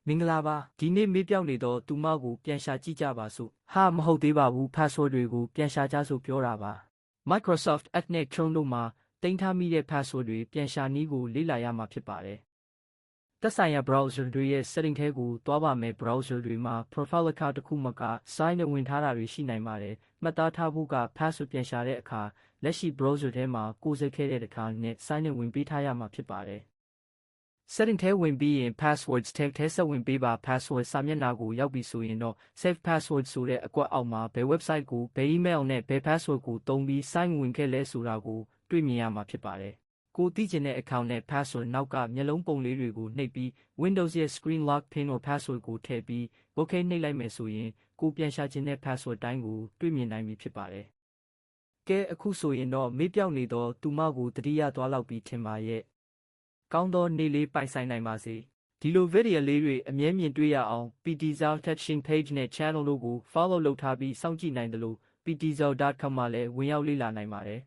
မင်္ဂလာပါဒီနေ့မေးပြောက်နေတော့သူမကိုပြန်ရှာကြည့်ကြပါစို့ဟာမဟုတ်သေးပါဘူး password တွေကိုပြန်ရှာကြစို့ပြောတာပါ Microsoft Edge နဲ့ Chrome တို့မှာတင်ထားမိတဲ့ password တွေပြန်ရှာနည်းကိုလေ့လာရမှာဖြစ်ပါတယ်သက်ဆိုင်ရာ browser တွေရဲ့ setting ထဲကိုသွားပါမယ် browser တွေမှာ profile account တစ်ခုမှက sign နဲ့ဝင်ထားတာတွေရှိနိုင်ပါတယ်မှတ်သားထားဖို့က password ပြန်ရှာတဲ့အခါလက်ရှိ browser ထဲမှာကိုယ်စိတ်ခဲ့တဲ့အခါနဲ့ sign နဲ့ဝင်ပေးထားရမှာဖြစ်ပါတယ်setting ထဲဝင်ပြီးရင် passwords tag ထဲဆက်ဝင်ပေးပါ password စာမျက်နှာကိုရောက်ပြီဆိုရင်တော့ save password ဆိုတဲ့အကွက်အောက်မှာဘယ် website ကိုဘယ် email နဲ့ဘယ် password ကိုသုံးပြီး sign ဝင်ခဲ့လဲဆိုတာကိုတွေ့မြင်ရမှာဖြစ်ပါတယ်ကိုသိချင်တဲ့ account နဲ့ password နောက်ကမျက်လုံးပုံလေးတွေကိုနှိပ်ပြီး Windows ရဲ့ screen lock pin or password ကိုထည့်ပြီး OK နှိပ်လိုက်မယ်ဆိုရင်ကိုပြန်ရှာချင်တဲ့ password တိုင်းကိုတွေ့မြင်နိုင်ပြီဖြစ်ပါတယ်ကဲအခုဆိုရင်တော့မေးပြောက်နေတော့သူမကိုတတိယသွားလောက်ပြီးထင်ပါရဲ့ကောင်းသောနေ့လေးပိုင်ဆိုင်နိုင်ပါစေဒီလိုဗီဒီယိုလေးတွေအမြဲမြင်တွေ့ရအောင် PTZAL Teaching Page နဲ့ Channel တို့ကို Follow လုပ်ထားပြီးစောင့်ကြည့်နိုင်တယ်လို့ ptzal.com မှာလည်းဝင်ရောက်လေ့လာနိုင်ပါတယ်